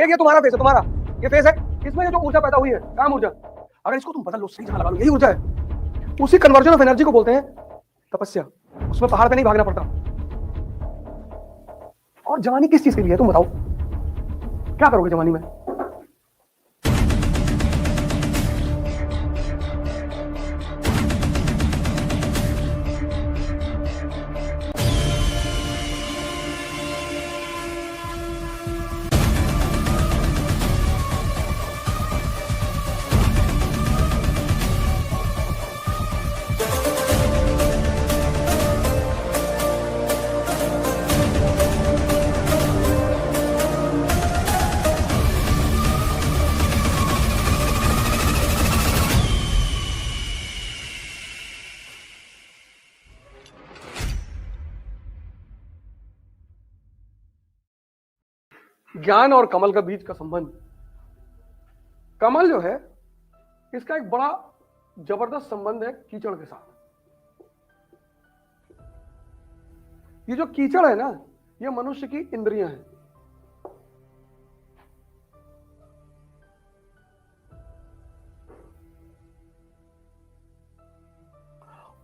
एक ये तुम्हारा फेस है, तुम्हारा ये फेस है, इसमें ये जो ऊर्जा पैदा हुई है, काम ऊर्जा, अगर इसको तुम बदल लो, सही जगह लगा लो, यही ऊर्जा है। उसी कन्वर्जन ऑफ एनर्जी को बोलते हैं तपस्या। उसमें पहाड़ पे नहीं भागना पड़ता। और जवानी किस चीज के लिए है तुम बताओ, क्या करोगे जवानी में? ज्ञान और कमल का बीच का संबंध। कमल जो है इसका एक बड़ा जबरदस्त संबंध है कीचड़ के साथ। ये जो कीचड़ है ना, ये मनुष्य की इंद्रियां हैं।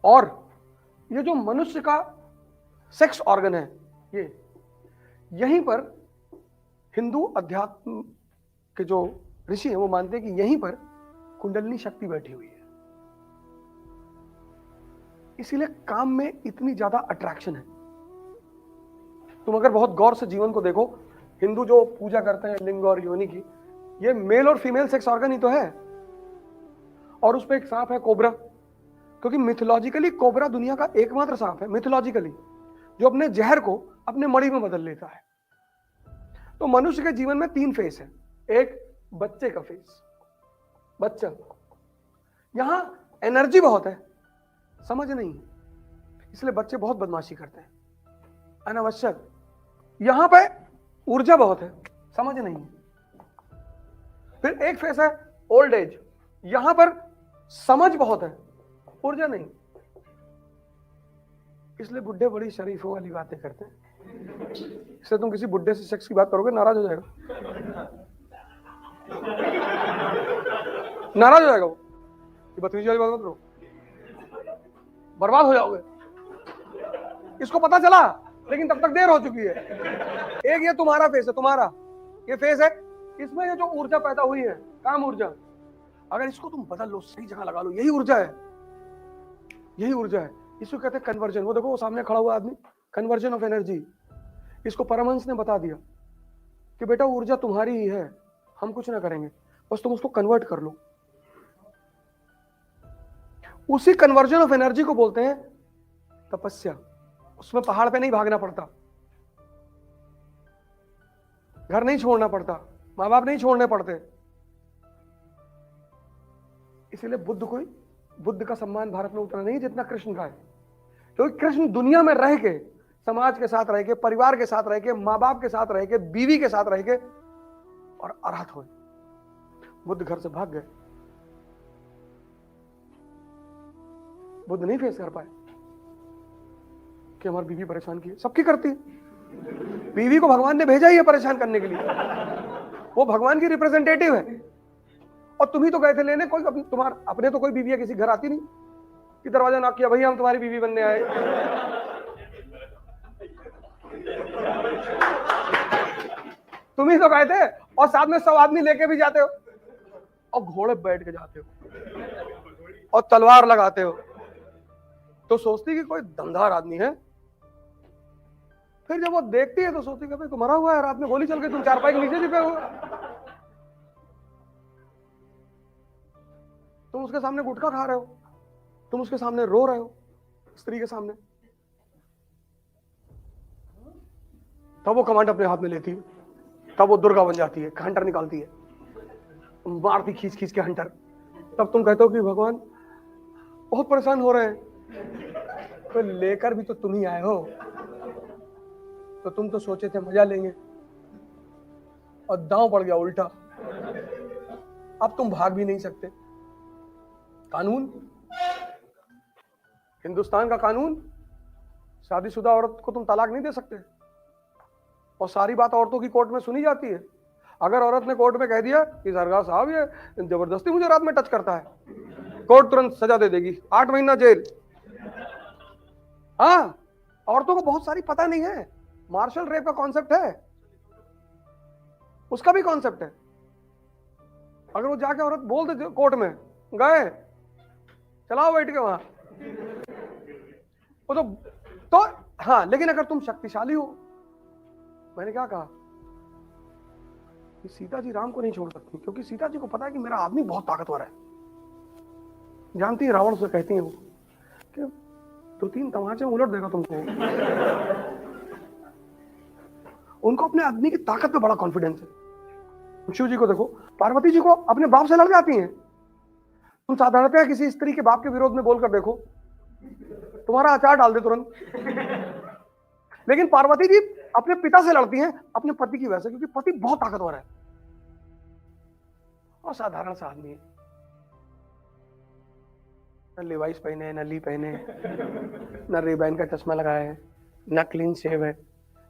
और ये जो मनुष्य का सेक्स ऑर्गन है, ये यहीं पर हिंदू अध्यात्म के जो ऋषि हैं वो मानते हैं कि यहीं पर कुंडलिनी शक्ति बैठी हुई है। इसीलिए काम में इतनी ज्यादा अट्रैक्शन है। तुम अगर बहुत गौर से जीवन को देखो, हिंदू जो पूजा करते हैं लिंग और योनि की, ये मेल और फीमेल सेक्स ऑर्गन ही तो है। और उस पर एक सांप है, कोबरा, क्योंकि मिथोलॉजिकली कोबरा दुनिया का एकमात्र सांप है मिथोलॉजिकली जो अपने जहर को अपने मणि में बदल लेता है। तो मनुष्य के जीवन में 3 फेस है। एक बच्चे का फेस, बच्चा, यहां एनर्जी बहुत है, समझ नहीं है, इसलिए बच्चे बहुत बदमाशी करते हैं, अनावश्यक। यहां पे ऊर्जा बहुत है, समझ नहीं है। फिर एक फेस है ओल्ड एज, यहां पर समझ बहुत है, ऊर्जा नहीं, इसलिए बुढ़े बड़ी शरीफों वाली बातें करते हैं। इसलिए तुम किसी बुढ़े से सेक्स की बात करोगे, नाराज हो जाएगा, नाराज हो जाएगा वो, ये बदतमीजी वाली बात मत करो, बर्बाद हो जाओगे। इसको पता चला, लेकिन तब तक देर हो चुकी है। एक ये तुम्हारा फेस है, तुम्हारा ये फेस है, इसमें ये जो ऊर्जा पैदा हुई है, काम ऊर्जा, अगर इसको तुम बदल लो, सही जगह लगा लो, यही ऊर्जा है, यही ऊर्जा है। इसको कहते हैं कन्वर्जन। वो देखो वो सामने खड़ा हुआ आदमी, कन्वर्जन ऑफ एनर्जी। इसको परमहंस ने बता दिया कि बेटा ऊर्जा तुम्हारी ही है, हम कुछ ना करेंगे, बस तुम उसको कन्वर्ट कर लो। उसी कन्वर्जन ऑफ एनर्जी को बोलते हैं तपस्या। उसमें पहाड़ पे नहीं भागना पड़ता, घर नहीं छोड़ना पड़ता, माँ बाप नहीं छोड़ने पड़ते। इसीलिए बुद्ध का सम्मान भारत में उतना नहीं जितना कृष्ण का है, क्योंकि कृष्ण दुनिया में रह के, समाज के साथ रह के, परिवार के साथ रह के, माँ बाप के साथ रह के, बीवी के साथ रह के और अरहत हुए। बुद्ध घर से भाग गए, बुद्ध नहीं फेस कर पाए कि हमारी बीवी परेशान की है, सबकी करती है। बीवी को भगवान ने भेजा ही है परेशान करने के लिए, वो भगवान की रिप्रेजेंटेटिव है। और तुम ही तो गए थे लेने, कोई अपने तो कोई बीवी किसी घर आती नहीं कि दरवाजा नॉक किया, भैया हम तुम्हारी बीवी बनने आए। तुम ही तो गए थे, और साथ में 100 आदमी लेके भी जाते हो, और घोड़े बैठ के जाते हो, और तलवार लगाते हो, तो सोचती कि कोई दमदार आदमी है। फिर जब वो देखती है तो सोचती कि भाई तो मरा हुआ है, रात में गोली चल के तुम चारपाई के नीचे छिपे हो, तुम उसके सामने गुटखा खा रहे हो, तुम उसके सामने रो रहे हो, स्त्री के सामने। तब वो कमांड अपने हाथ में लेती है, तब वो दुर्गा बन जाती है, हंटर निकालती है, मारती खींच खींच के हंटर। तब तुम कहते हो कि भगवान बहुत परेशान हो रहे हैं, तो लेकर भी तो तुम ही आए हो, तो तुम तो सोचे थे मजा लेंगे, और दांव पड़ गया उल्टा। अब तुम भाग भी नहीं सकते। कानून, हिंदुस्तान का कानून, शादीशुदा औरत को तुम तलाक नहीं दे सकते, और सारी बात औरतों की कोर्ट में सुनी जाती है। अगर औरत ने कोर्ट में कह दिया कि सरकार साहब ये जबरदस्ती मुझे रात में टच करता है, कोर्ट तुरंत सजा दे देगी, 8 महीना जेल। हाँ, औरतों को बहुत सारी पता नहीं है, मार्शल रेप का कॉन्सेप्ट है, उसका भी कॉन्सेप्ट है। अगर वो जाके औरत बोल दे कोर्ट में, गए चलाओ बैठ के वहां, वो तो हाँ, लेकिन अगर तुम शक्तिशाली हो, मैंने क्या कहा कि सीता जी राम को नहीं छोड़ सकती, क्योंकि सीता जी को पता है कि मेरा आदमी बहुत ताकतवर है। जानती है रावण से कहती है वो कि 2-3 तमाचे उलट देगा तुमको। उनको अपने आदमी की ताकत पे बड़ा कॉन्फिडेंस है। शिव जी को देखो, पार्वती जी को अपने बाप से लड़ जाती हैं। तुम साधारणतः किसी स्त्री के बाप के विरोध में बोलकर देखो, तुम्हारा अचार डाल दे तुरंत। लेकिन पार्वती जी अपने पिता से लड़ती हैं, अपने पति की वजह से, क्योंकि पति बहुत ताकतवर है और साधारण सा आदमी है। न लेवाइस पहने, न ली पहने, न रेबैन का चश्मा लगाया है, न क्लीन शेव है,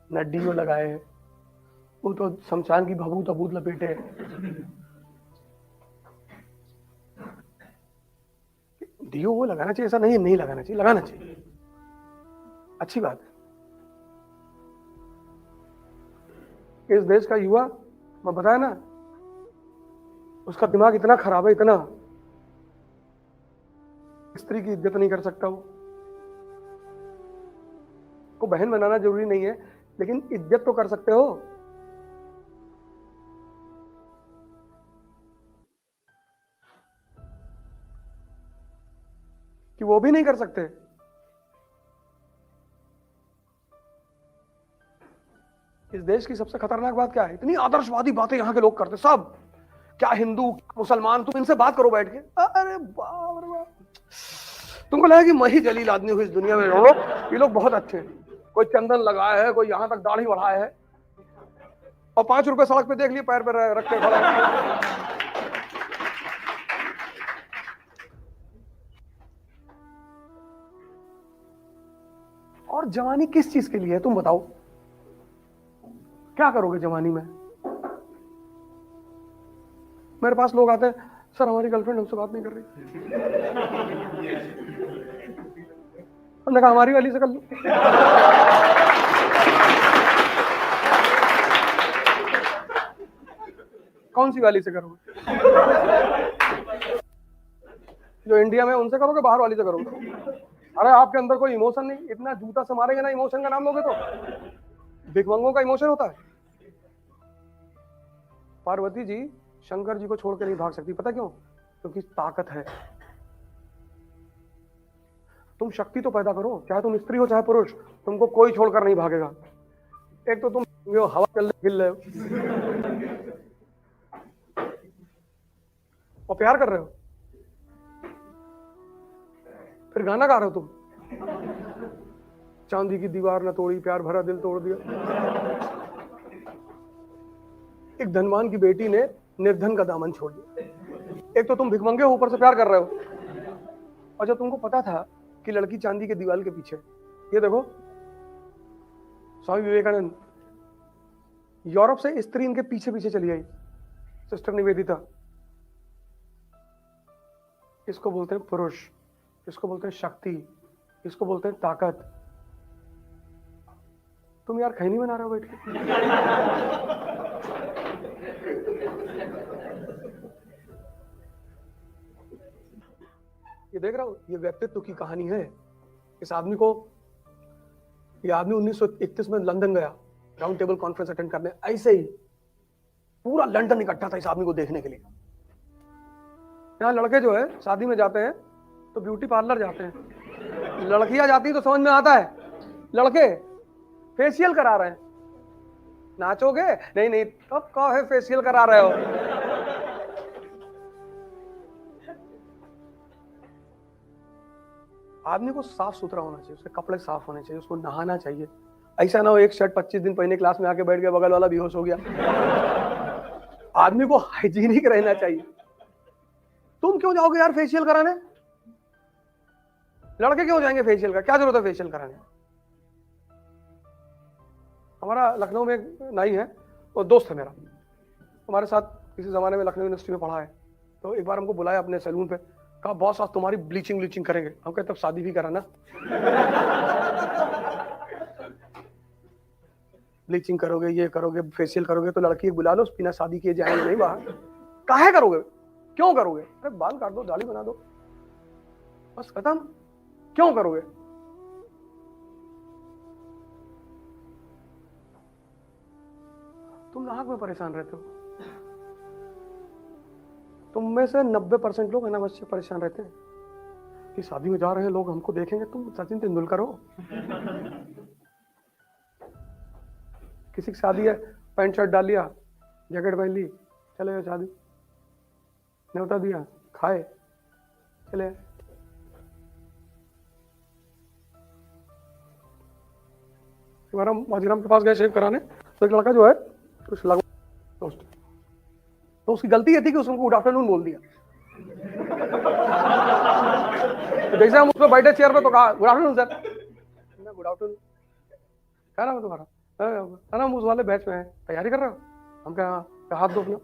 न डीओ लगाए है, वो तो शमशान की भभूत अभूत लपेटे है। डीओ वो लगाना चाहिए, ऐसा नहीं लगाना चाहिए, लगाना चाहिए, अच्छी बात है। इस देश का युवा, मैं बताया ना, उसका दिमाग इतना खराब है, इतना, स्त्री की इज्जत नहीं कर सकता। वो को बहन बनाना जरूरी नहीं है, लेकिन इज्जत तो कर सकते हो। कि वो भी नहीं कर सकते। इस देश की सबसे खतरनाक बात क्या है, इतनी आदर्शवादी बातें यहाँ के लोग करते, सब क्या हिंदू मुसलमान, तुम इनसे बात करो बैठ के, अरे बाप रे बाप, तुमको लगा कि मैं ही जलील आदमी हूँ इस दुनिया में। ये लोग बहुत अच्छे हैं, कोई चंदन लगाया है, कोई यहां तक दाढ़ी बढ़ाया है, और 5 रुपए सड़क पे देख लिए पैर पर रख के खड़ा। और जवानी किस चीज के लिए है, तुम बताओ, क्या करोगे जवानी में? मेरे पास लोग आते हैं, सर हमारी गर्लफ्रेंड हमसे बात नहीं कर रही। हमने कहा हमारी वाली से कर लो। कौन सी वाली से करोगे? जो इंडिया में उनसे करोगे, बाहर वाली से करोगे? अरे आपके अंदर कोई इमोशन नहीं, इतना जूता से मारेंगे ना, इमोशन का नाम लोगे तो? भिखमंगों का इमोशन होता है। पार्वती जी शंकर जी को छोड़ के नहीं भाग सकती, पता क्यों? क्योंकि ताकत है। तुम शक्ति तो पैदा करो, चाहे तुम स्त्री हो चाहे पुरुष, तुमको कोई छोड़कर नहीं भागेगा। एक तो तुम हवा चल हिल रहे हो और प्यार कर रहे हो, फिर गाना गा रहे हो तुम, चांदी की दीवार न तोड़ी, प्यार भरा दिल तोड़ दिया। एक धनवान की बेटी ने निर्धन का दामन छोड़ दिया। एक तो तुम भिखमंगे हो, ऊपर से प्यार कर रहे हो। और जब तुमको पता था कि लड़की चांदी के दीवार के पीछे, ये देखो स्वामी विवेकानंद यूरोप से स्त्री इनके पीछे पीछे चली आई, सिस्टर निवेदिता। इसको बोलते हैं पुरुष, इसको बोलते हैं शक्ति, इसको बोलते हैं ताकत। तुम यार खैनी बना रहे हो बैठ के। ये देख रहा हो, ये व्यक्तित्व की कहानी है। इस आदमी को, ये आदमी 1931 में लंदन गया राउंड टेबल कॉन्फ्रेंस अटेंड करने, ऐसे ही पूरा लंदन इकट्ठा था इस आदमी को देखने के लिए। यहाँ लड़के जो है शादी में जाते हैं तो ब्यूटी पार्लर जाते हैं, लड़कियां जाती तो समझ में आता है, लड़के फेशियल करा रहे हैं। नाचोगे? नहीं नहीं, तब कहो है फेशियल करा रहे हो। आदमी को साफ सुथरा होना चाहिए, उसके कपड़े साफ होने चाहिए, उसको नहाना चाहिए। ऐसा ना हो एक शर्ट 25 दिन पहले क्लास में आके बैठ गया, बगल वाला बेहोश हो गया। आदमी को हाइजीनिक रहना चाहिए। तुम क्यों जाओगे यार फेशियल कराने? लड़के क्यों जाएंगे फेशियल का, क्या जरूरत है फेशियल कराने? हमारा लखनऊ में एक नाई है, वो दोस्त है मेरा, हमारे साथ किसी ज़माने में लखनऊ यूनिवर्सिटी में पढ़ा है, तो एक बार हमको बुलाया अपने सैलून पे, कहा बॉस आज तुम्हारी ब्लीचिंग करेंगे। हम कहते तब शादी भी करा ना। ब्लीचिंग करोगे, ये करोगे, फेशियल करोगे, तो लड़की बुला लो, बिना शादी किए जाएंगे नहीं बाहर। काहे करोगे, क्यों करोगे? अरे बाल काट दो, दाढ़ी बना दो, बस खत्म। क्यों करोगे? तुम नाहक में परेशान रहते हो। तुम में से 90% लोग अनावश्यक परेशान रहते हैं कि शादी में जा रहे हैं लोग, हमको देखेंगे। तुम सचिन तेंदुलकर हो। किसी की शादी है, पैंट शर्ट डाल लिया, जैकेट पहन ली, चले गए शादी, न्योता दिया, खाए, चले। हमारा माजीराम के पास गए शेव कराने, तो एक लड़का जो है कुछ लगा दोस्त, तो उसकी गलती ये थी कि उसने गुड आफ्टरनून बोल दिया। तो जैसे हम उसमें बैठे चेयर पे, तो कहा good afternoon sir. Good afternoon, क्या नाम है तुम्हारा? है ना, हम उस वाले बैच में है, तैयारी कर रहे हो? हम क्या, हाथ दो अपना।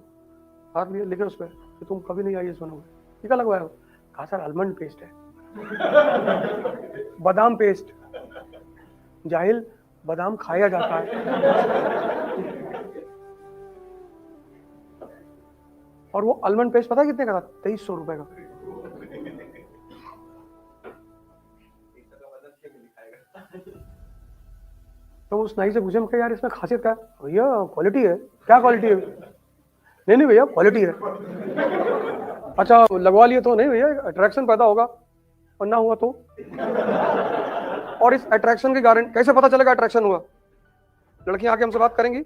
हाथ लिए, लिखे उस पर कि तुम कभी नहीं आइए सुनोगे। टीका लगवाया हो? कहा सर आलमंड पेस्ट है। बादाम पेस्ट। जाहिल, बादाम खाया जाता है। और वो आलमंड पेस्ट पता है कितने का था? 2300 रुपए का। तो उस नाई से पूछे, हम यार इसमें खासियत क्या है? भैया क्वालिटी है। क्या क्वालिटी है? नहीं भैया क्वालिटी है। अच्छा लगवा लिए तो? नहीं भैया अट्रैक्शन पैदा होगा, और ना हुआ तो? और इस अट्रैक्शन की गारंटी कैसे पता चलेगा अट्रैक्शन हुआ? लड़कियां आके हमसे बात करेंगी,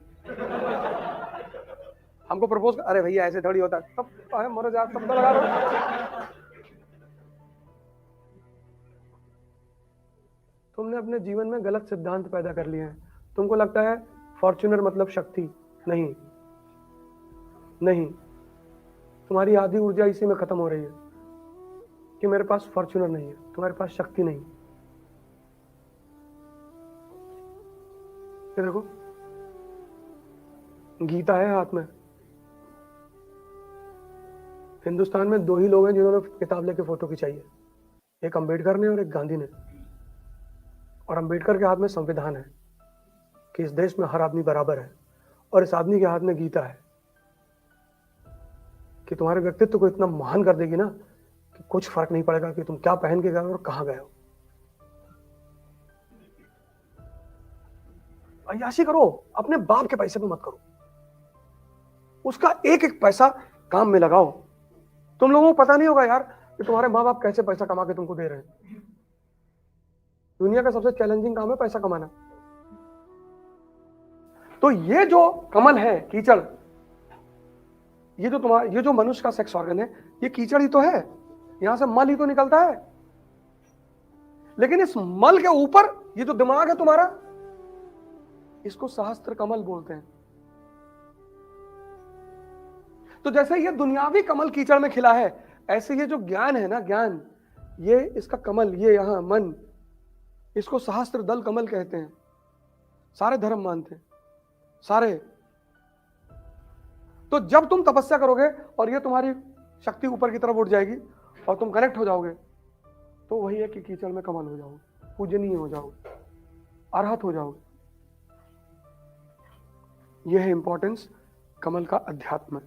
हमको प्रपोज, अरे भैया ऐसे थोड़ी होता है, तब मरो जा, तब तो लगा रहा। तुमने अपने जीवन में गलत सिद्धांत पैदा कर लिए हैं। तुमको लगता है फॉर्च्यूनर मतलब शक्ति। नहीं नहीं, तुम्हारी आधी ऊर्जा इसी में खत्म हो रही है कि मेरे पास फॉर्च्यूनर नहीं है, तुम्हारे पास शक्ति नहीं। ये देखो, गीता है हाथ में। हिंदुस्तान में 2 ही लोग हैं जिन्होंने किताब लेके फोटो खिंचाई है, एक अंबेडकर ने और एक गांधी ने। और अंबेडकर के हाथ में संविधान है कि इस देश में हर आदमी बराबर है, और इस आदमी के हाथ में गीता है कि तुम्हारे व्यक्तित्व को इतना महान कर देगी ना कि कुछ फर्क नहीं पड़ेगा कि तुम क्या पहन के गए हो और कहां गए हो। अय्याशी करो, अपने बाप के पैसे पे मत करो, उसका एक एक पैसा काम में लगाओ। तुम लोगों को पता नहीं होगा यार कि तुम्हारे माँ बाप कैसे पैसा कमा के तुमको दे रहे हैं। दुनिया का सबसे चैलेंजिंग काम है पैसा कमाना। तो ये जो कमल है, कीचड़, ये जो मनुष्य का सेक्स ऑर्गन है, ये कीचड़ ही तो है, यहां से मल ही तो निकलता है। लेकिन इस मल के ऊपर ये जो दिमाग है तुम्हारा, इसको सहस्त्र कमल बोलते हैं। तो जैसे ये दुनियावी कमल कीचड़ में खिला है, ऐसे ये जो ज्ञान है ना, ज्ञान, ये इसका कमल, ये यहां मन, इसको सहस्त्र दल कमल कहते हैं। सारे धर्म मानते हैं, सारे। तो जब तुम तपस्या करोगे और ये तुम्हारी शक्ति ऊपर की तरफ उठ जाएगी और तुम कनेक्ट हो जाओगे, तो वही है कि कीचड़ में कमल हो जाओगे, पूजनीय हो जाओगे, अरहत हो जाओगे। यह है इंपॉर्टेंस कमल का अध्यात्म।